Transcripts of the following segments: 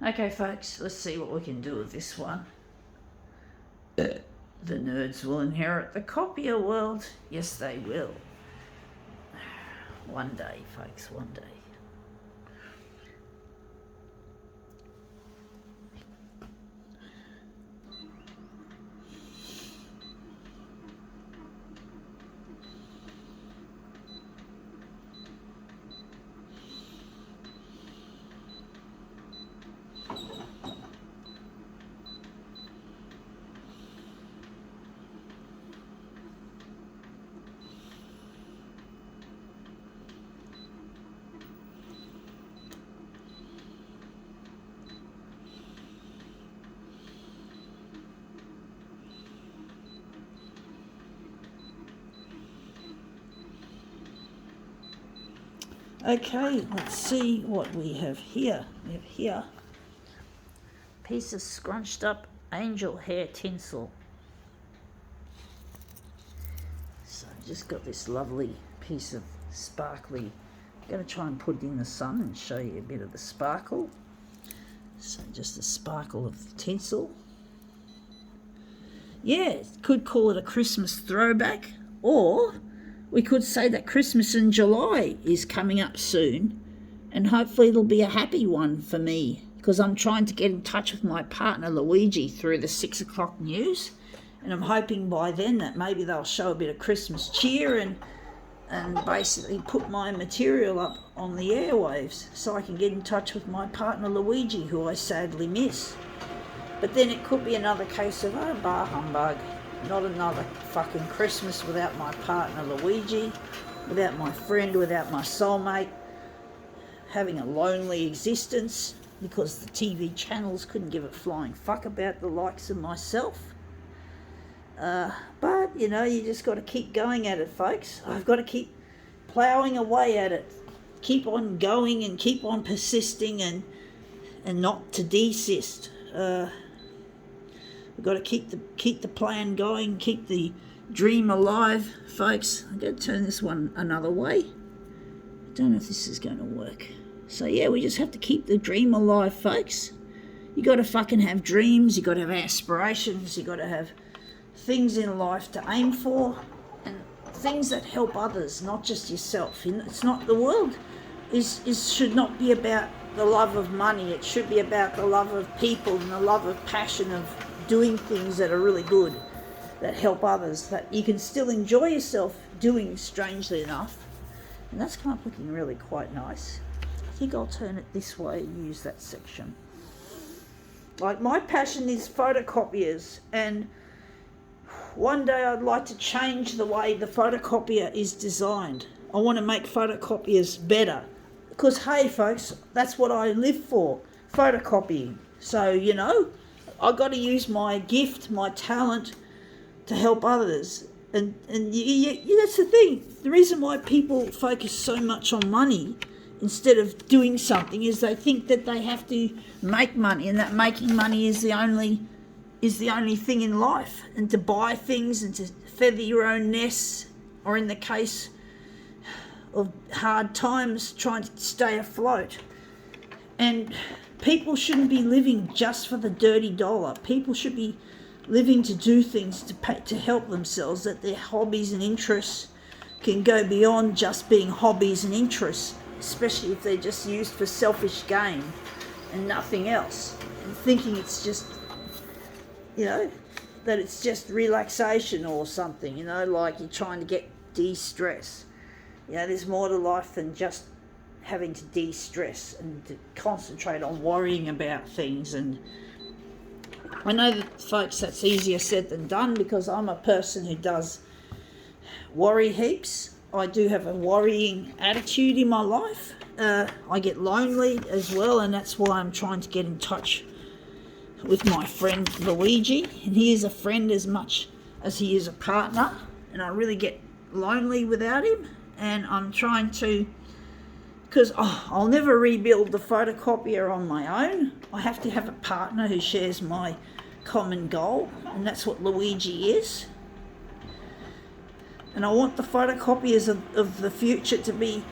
Okay folks, let's see what we can do with this one. The nerds will inherit the copier world. Yes, they will. One day, folks, one day. Okay, let's see what we have here. We have here a piece of scrunched up angel hair tinsel. So I've just got this lovely piece of sparkly. I'm going to try and put it in the sun and show you a bit of the sparkle. So just a sparkle of tinsel. Yeah, could call it a Christmas throwback, or we could say that Christmas in July is coming up soon, and hopefully it'll be a happy one for me, because I'm trying to get in touch with my partner Luigi through the 6 o'clock news, and I'm hoping by then that maybe they'll show a bit of Christmas cheer and basically put my material up on the airwaves so I can get in touch with my partner Luigi, who I sadly miss. But then it could be another case of, oh, bah humbug. Not another fucking Christmas without my partner Luigi, without my friend, without my soulmate, having a lonely existence because the TV channels couldn't give a flying fuck about the likes of myself. But, you know, you just got to keep going at it, folks. I've got to keep ploughing away at it. Keep on going and keep on persisting and not to desist. We've got to keep the plan going, keep the dream alive, folks. I'm going to turn this one another way. I don't know if this is going to work. So yeah, we just have to keep the dream alive, folks. You got to fucking have dreams. You got to have aspirations. You got to have things in life to aim for, and things that help others, not just yourself. It's not, the world should not be about the love of money. It should be about the love of people and the love of passion of doing things that are really good, that help others, that you can still enjoy yourself doing, strangely enough. And that's kind of looking really quite nice. I think I'll turn it this way and use that section. Like, my passion is photocopiers, and one day I'd like to change the way the photocopier is designed. I want to make photocopiers better, because hey folks, that's what I live for, photocopying. So, you know, I've got to use my gift, my talent to help others. And that's the thing. The reason why people focus so much on money instead of doing something is they think that they have to make money, and that making money is the only thing in life, and to buy things and to feather your own nests, or in the case of hard times, trying to stay afloat. And people shouldn't be living just for the dirty dollar. People should be living to do things to help themselves, that their hobbies and interests can go beyond just being hobbies and interests, especially if they're just used for selfish gain and nothing else, and thinking it's just, you know, that it's just relaxation or something, you know, like you're trying to get de-stress. You know, there's more to life than just having to de-stress and to concentrate on worrying about things. And I know that, folks, that's easier said than done, because I'm a person who does worry heaps. I do have a worrying attitude in my life. I get lonely as well, and that's why I'm trying to get in touch with my friend Luigi. And he is a friend as much as he is a partner, and I really get lonely without him. And I'm trying to, because I'll never rebuild the photocopier on my own. I have to have a partner who shares my common goal, and that's what Luigi is. And I want the photocopiers of the future to be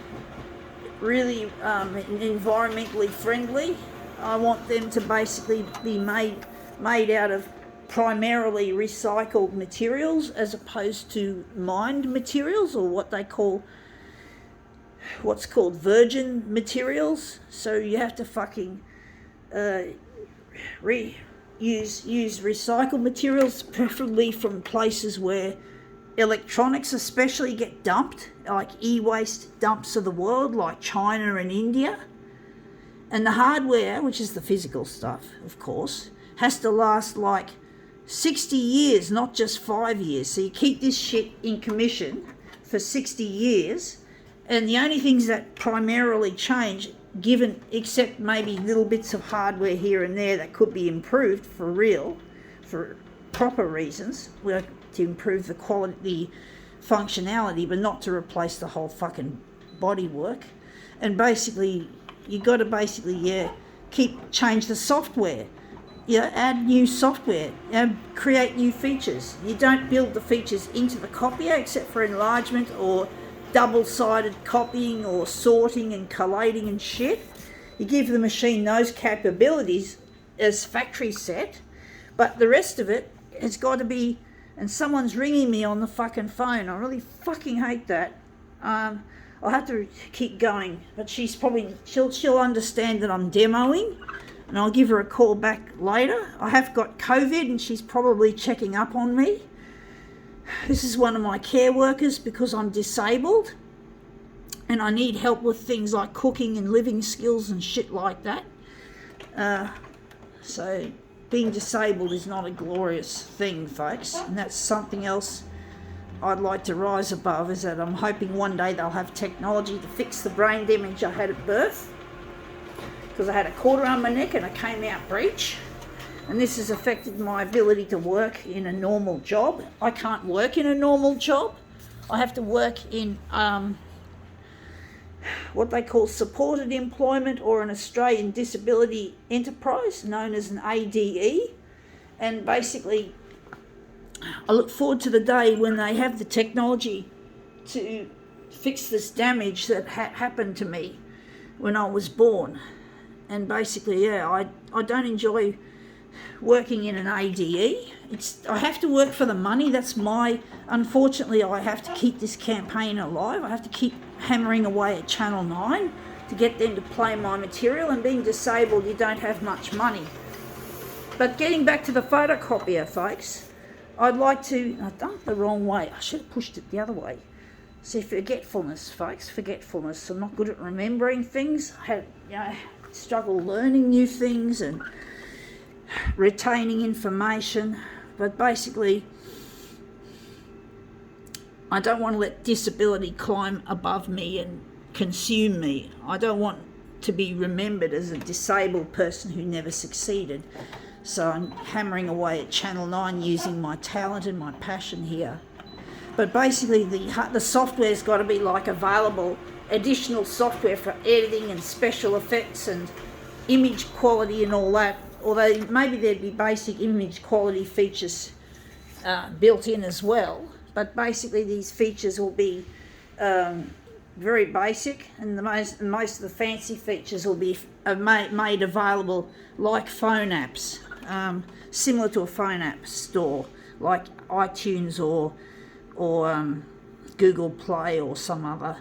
really environmentally friendly. I want them to basically be made out of primarily recycled materials as opposed to mined materials, or what's called virgin materials. So you have to fucking use recycled materials, preferably from places where electronics especially get dumped, like e-waste dumps of the world, like China and India. And the hardware, which is the physical stuff, of course, has to last like 60 years, not just 5 years. So you keep this shit in commission for 60 years, and the only things that primarily change, given except maybe little bits of hardware here and there that could be improved for real, for proper reasons, to improve the quality, the functionality, but not to replace the whole fucking bodywork. And basically, you got to change the software. Add new software, create new features. You don't build the features into the copier except for enlargement or double-sided copying or sorting and collating and shit. You give the machine those capabilities as factory set, but the rest of it has got to be, and someone's ringing me on the fucking phone. I really fucking hate that. I'll have to keep going, but she'll understand that I'm demoing, and I'll give her a call back later. I have got COVID and she's probably checking up on me. This is one of my care workers because I'm disabled and I need help with things like cooking and living skills and shit like that. So being disabled is not a glorious thing, folks, and that's something else I'd like to rise above, is that I'm hoping one day they'll have technology to fix the brain damage I had at birth, because I had a quarter around my neck and I came out breech. And this has affected my ability to work in a normal job. I can't work in a normal job. I have to work in what they call supported employment, or an Australian disability enterprise known as an ADE. And basically, I look forward to the day when they have the technology to fix this damage that happened to me when I was born. And basically, I don't enjoy working in an ADE. I have to work for the money. Unfortunately, I have to keep this campaign alive. I have to keep hammering away at Channel 9 to get them to play my material, and being disabled, you don't have much money. But getting back to the photocopier, folks, I've done it the wrong way. I should have pushed it the other way. See, forgetfulness, folks, forgetfulness. I'm not good at remembering things. I had, struggle learning new things and retaining information, but basically I don't want to let disability climb above me and consume me. I don't want to be remembered as a disabled person who never succeeded. So I'm hammering away at Channel 9 using my talent and my passion here. But basically the software's got to be available, additional software for editing and special effects and image quality and all that. Although maybe there'd be basic image quality features built in as well. But basically these features will be very basic, and most of the fancy features will be made available like phone apps, similar to a phone app store, like iTunes or Google Play or some other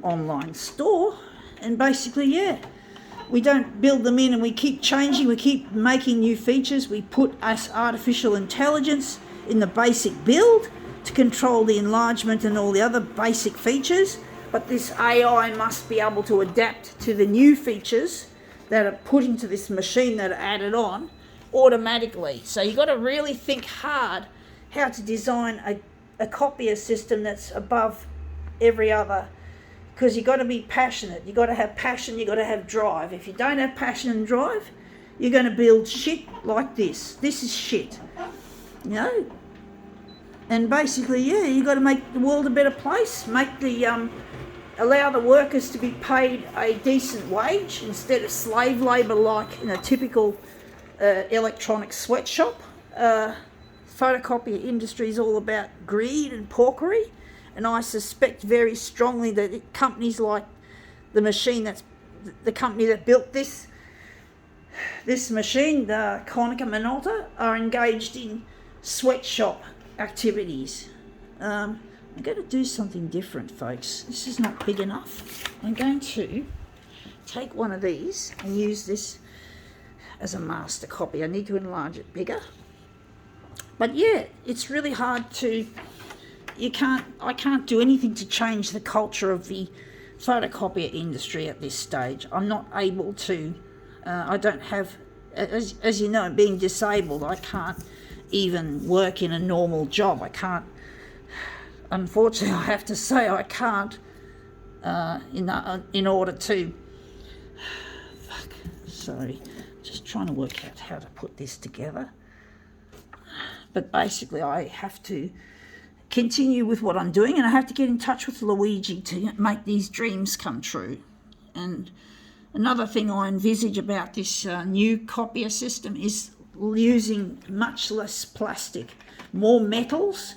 online store. And basically, we don't build them in and we keep changing, we keep making new features. We put artificial intelligence in the basic build to control the enlargement and all the other basic features, but this AI must be able to adapt to the new features that are put into this machine that are added on automatically. So you've got to really think hard how to design a copier system that's above every other, because you've got to be passionate. You've got to have passion, you've got to have drive. If you don't have passion and drive, you're going to build shit like this. This is shit, And basically, you've got to make the world a better place, allow the workers to be paid a decent wage instead of slave labour like in a typical electronic sweatshop. Photocopier industry is all about greed and porkery, and I suspect very strongly that companies like the company that built this this machine, the Konica Minolta, are engaged in sweatshop activities. I'm going to do something different, folks. This is not big enough. I'm going to take one of these and use this as a master copy. I need to enlarge it bigger. But yeah, it's really hard to, I can't do anything to change the culture of the photocopier industry at this stage. I'm not able to, I don't have, as you know, being disabled, I can't even work in a normal job. I can't, unfortunately I have to say I can't, in order to, sorry, just trying to work out how to put this together. But basically I have to continue with what I'm doing, and I have to get in touch with Luigi to make these dreams come true. And another thing I envisage about this new copier system is using much less plastic, more metals,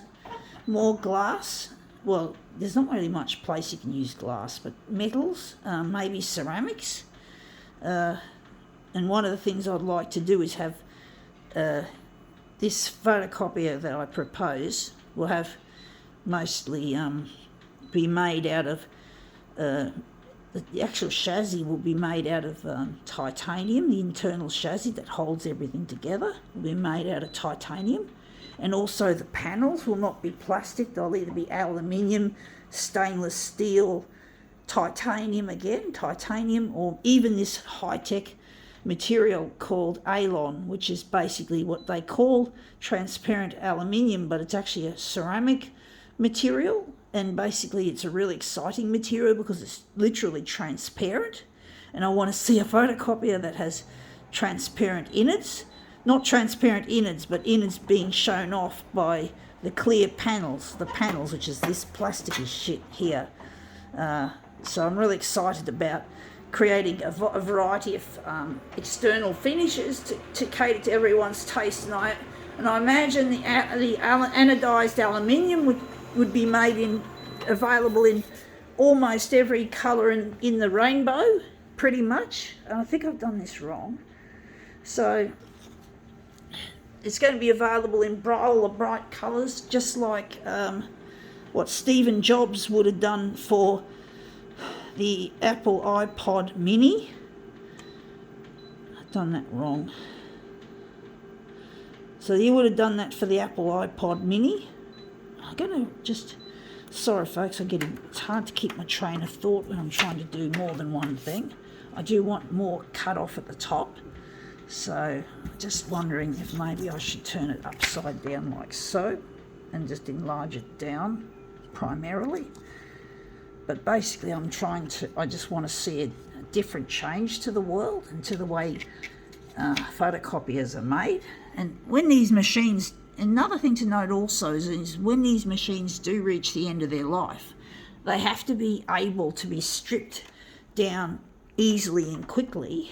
more glass. Well, there's not really much place you can use glass, but metals, maybe ceramics. And one of the things I'd like to do is have this photocopier that I propose will have mostly be made out of, the actual chassis will be made out of titanium. The internal chassis that holds everything together will be made out of titanium. And also the panels will not be plastic, they'll either be aluminium, stainless steel, titanium, or even this high-tech material called Alon, which is basically what they call transparent aluminium, but it's actually a ceramic material, and basically it's a really exciting material because it's literally transparent. And I want to see a photocopier that has transparent innards, not transparent innards, but innards being shown off by the clear panels, which is this plasticky shit here. So I'm really excited about creating a variety of external finishes to cater to everyone's taste. And I imagine the anodized aluminium would be made available in almost every colour in the rainbow, pretty much. And I think I've done this wrong. So it's going to be available in all the bright colours, just like what Stephen Jobs would have done for the Apple iPod mini. I've done that wrong. So he would have done that for the Apple iPod mini. I'm going to just, sorry folks, it's hard to keep my train of thought when I'm trying to do more than one thing. I do want more cut off at the top. So just wondering if maybe I should turn it upside down like so and just enlarge it down primarily. But basically I just want to see a different change to the world and to the way photocopiers are made. And when these machines, another thing to note also is when these machines do reach the end of their life, they have to be able to be stripped down easily and quickly,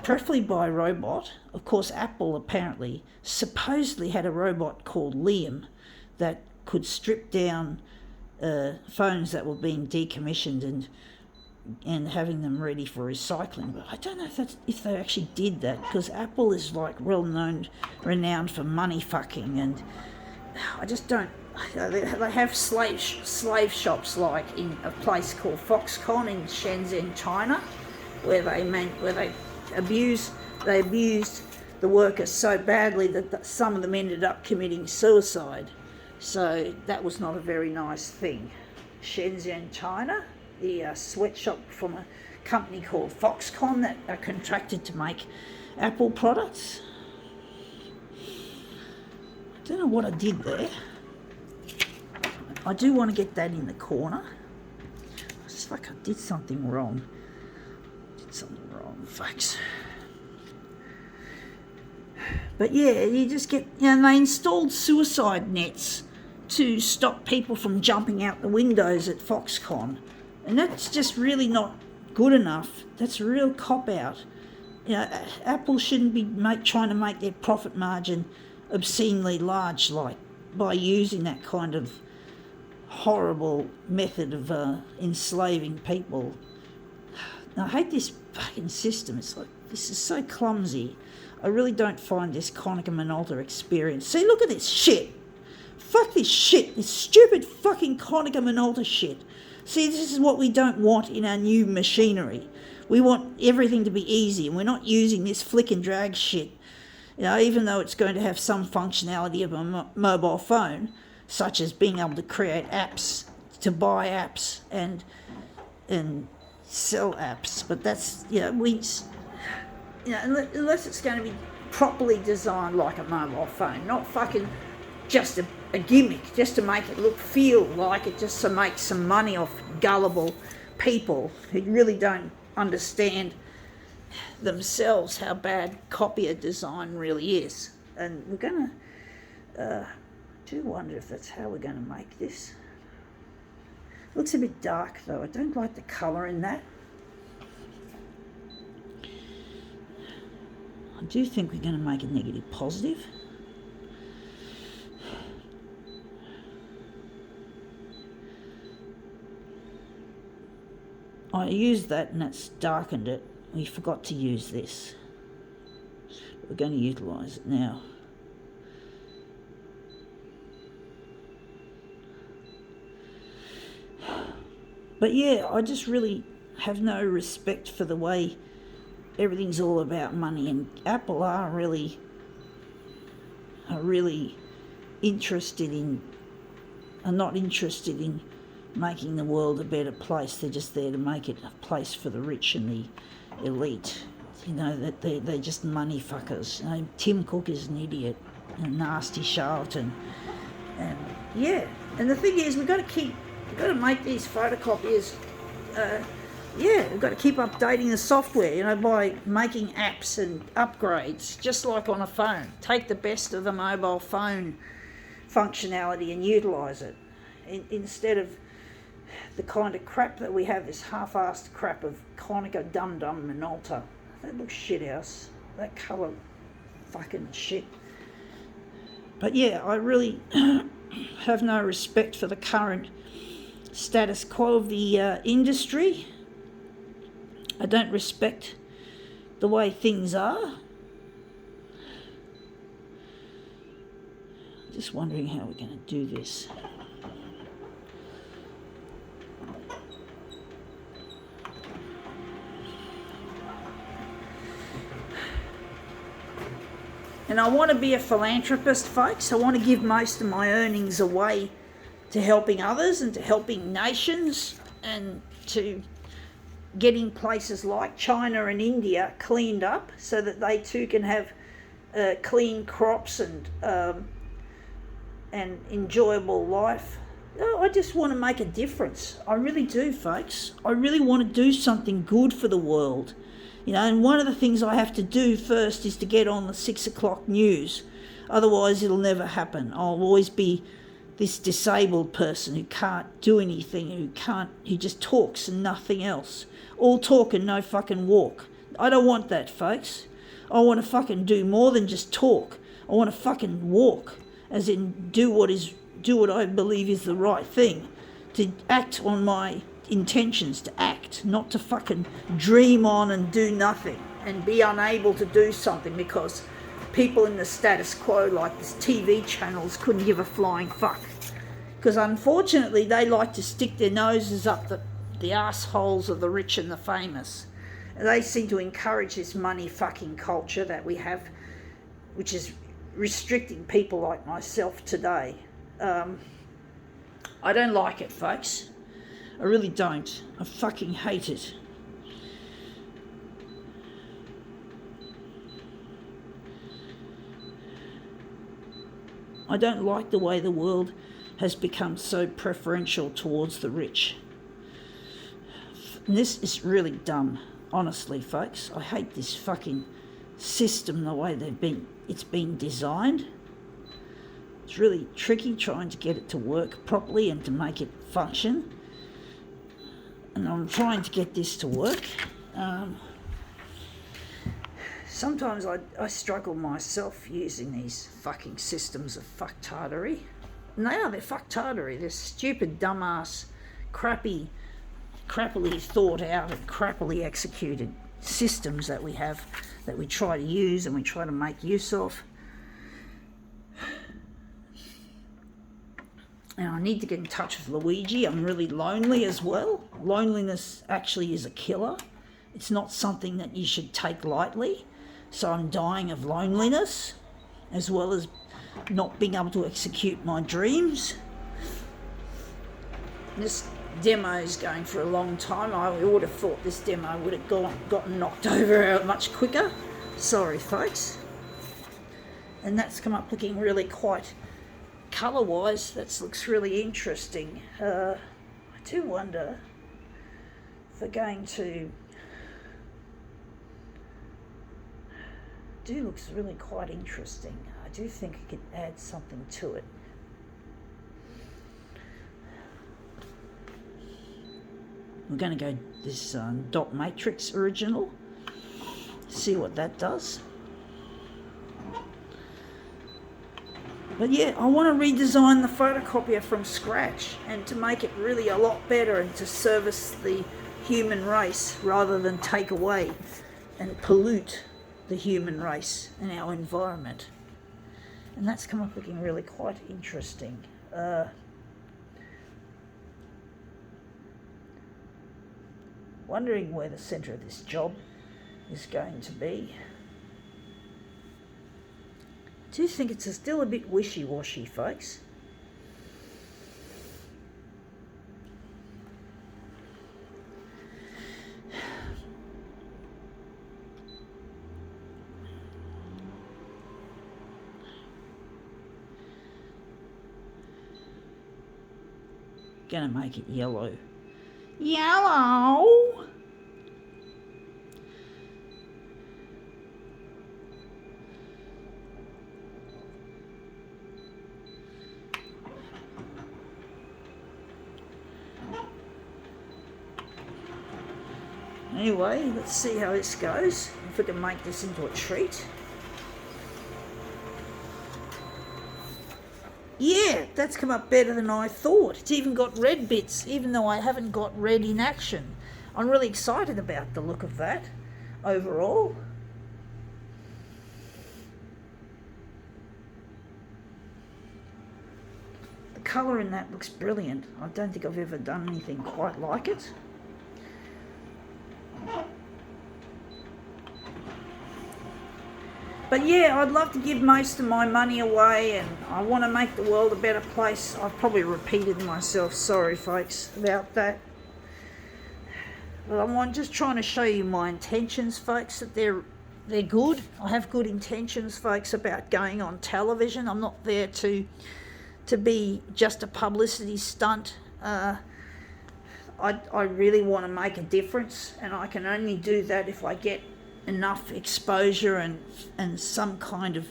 preferably by a robot. Of course, Apple apparently supposedly had a robot called Liam that could strip down phones that were being decommissioned and having them ready for recycling. But I don't know if they actually did that, because Apple is like renowned for money fucking, and I just don't. They have slave shops like in a place called Foxconn in Shenzhen, China, where they abused the workers so badly that some of them ended up committing suicide. So that was not a very nice thing. Shenzhen, China, the sweatshop from a company called Foxconn that are contracted to make Apple products. I don't know what I did there. I do want to get that in the corner. It's like I did something wrong. Folks. But yeah, you just get, they installed suicide nets to stop people from jumping out the windows at Foxconn. And that's just really not good enough. That's a real cop-out. Apple shouldn't be trying to make their profit margin obscenely large, like by using that kind of horrible method of enslaving people. And I hate this fucking system. It's like, this is so clumsy. I really don't find this Konica Minolta experience. See, look at this shit. Fuck this shit. This stupid fucking Konica Minolta shit. See, this is what we don't want in our new machinery. We want everything to be easy, and we're not using this flick and drag shit. You know, even though it's going to have some functionality of a mobile phone, such as being able to create apps, to buy apps and sell apps. But that's, unless it's going to be properly designed like a mobile phone, not fucking just a gimmick, just to make it feel like it, just to make some money off gullible people who really don't understand themselves how bad copier design really is. And we're going to, do wonder if that's how we're going to make this. Looks a bit dark though. I don't like the colour in that. I do think we're going to make a negative positive. I used that and that's darkened it. We forgot to use this. We're going to utilise it now. But yeah, I just really have no respect for the way everything's all about money, and Apple are really interested in, are not interested in making the world a better place. They're just there to make it a place for the rich and the elite. You know, that they're just money fuckers. You know, Tim Cook is an idiot, a nasty charlatan. And yeah, and the thing is, we've got to make these photocopiers, we've got to keep updating the software, by making apps and upgrades, just like on a phone. Take the best of the mobile phone functionality and utilise it, instead of the kind of crap that we have, this half-assed crap of Konica Dum-Dum Minolta. That looks shithouse. That colour, fucking shit. But yeah, I really have no respect for the current status quo of the industry. I don't respect the way things are. Just wondering how we're going to do this. And I want to be a philanthropist, folks. I want to give most of my earnings away to helping others and to helping nations and to getting places like China and India cleaned up so that they too can have clean crops and enjoyable life. I just want to make a difference. I really do, folks. I really want to do something good for the world. And one of the things I have to do first is to get on the 6 o'clock news. Otherwise, it'll never happen. I'll always be this disabled person who can't do anything, who just talks and nothing else. All talk and no fucking walk. I don't want that, folks. I want to fucking do more than just talk. I want to fucking walk, as in do what I believe is the right thing, to act on my intentions, to act, not to fucking dream on and do nothing and be unable to do something because people in the status quo, like these TV channels, couldn't give a flying fuck. Because unfortunately they like to stick their noses up the assholes of the rich and the famous. And they seem to encourage this money fucking culture that we have, which is restricting people like myself today. I don't like it, folks. I really don't. I fucking hate it. I don't like the way the world has become so preferential towards the rich. And this is really dumb, honestly, folks. I hate this fucking system, the way it's been designed. It's really tricky trying to get it to work properly and to make it function. And I'm trying to get this to work. Sometimes I struggle myself using these fucking systems of fucktardery. And they're fucktardery. They're stupid, dumbass, crappy crappily thought out and crappily executed systems that we have, that we try to use and we try to make use of. And I need to get in touch with Luigi. I'm really lonely as well. Loneliness actually is a killer. It's not something that you should take lightly. So I'm dying of loneliness, as well as not being able to execute my dreams. This demo is going for a long time. I would have thought this demo would have gotten knocked over much quicker. Sorry, folks. And that's come up looking really quite colour-wise. That looks really interesting. I do wonder if they're going to... It looks really quite interesting. I do think I could add something to it. We're going to go this dot matrix original, see what that does. But yeah, I want to redesign the photocopier from scratch and to make it really a lot better and to service the human race rather than take away and pollute the human race and our environment. And that's come up looking really quite interesting. Wondering where the centre of this job is going to be. I do think it's still a bit wishy-washy, folks. Gonna make it yellow. Yellow! Anyway, let's see how this goes. If we can make this into a treat. Yeah, that's come up better than I thought. It's even got red bits, even though I haven't got red in action. I'm really excited about the look of that overall. The colour in that looks brilliant. I don't think I've ever done anything quite like it. But yeah, I'd love to give most of my money away and I want to make the world a better place. I've probably repeated myself, sorry folks about that. But I'm just trying to show you my intentions, folks, that they're good. I have good intentions, folks, about going on television. I'm not there to be just a publicity stunt. I really want to make a difference, and I can only do that if I get enough exposure and some kind of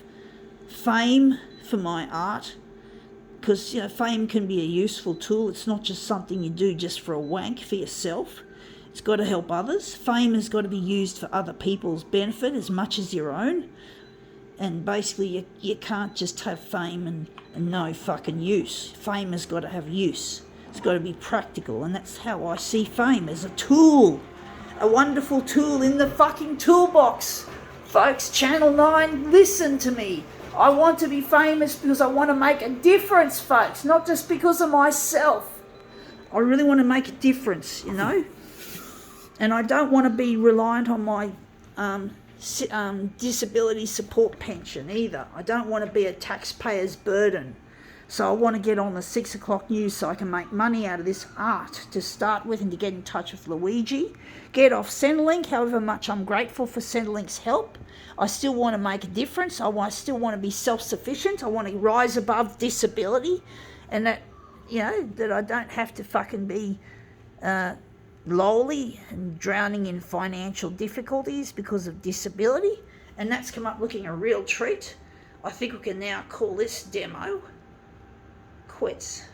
fame for my art, because fame can be a useful tool. It's not just something you do just for a wank for yourself. It's got to help others. Fame has got to be used for other people's benefit as much as your own. And basically you can't just have fame and no fucking use. Fame has got to have use. It's got to be practical, and that's how I see fame, as a tool. A wonderful tool in the fucking toolbox. Folks, Channel 9, listen to me. I want to be famous because I want to make a difference, folks, not just because of myself. I really want to make a difference, And I don't want to be reliant on my disability support pension either. I don't want to be a taxpayer's burden. So I want to get on the 6 o'clock news so I can make money out of this art to start with, and to get in touch with Luigi. Get off Centrelink, however much I'm grateful for Centrelink's help. I still want to make a difference. I still want to be self-sufficient. I want to rise above disability, and that, that I don't have to fucking be lowly and drowning in financial difficulties because of disability. And that's come up looking a real treat. I think we can now call this demo quits.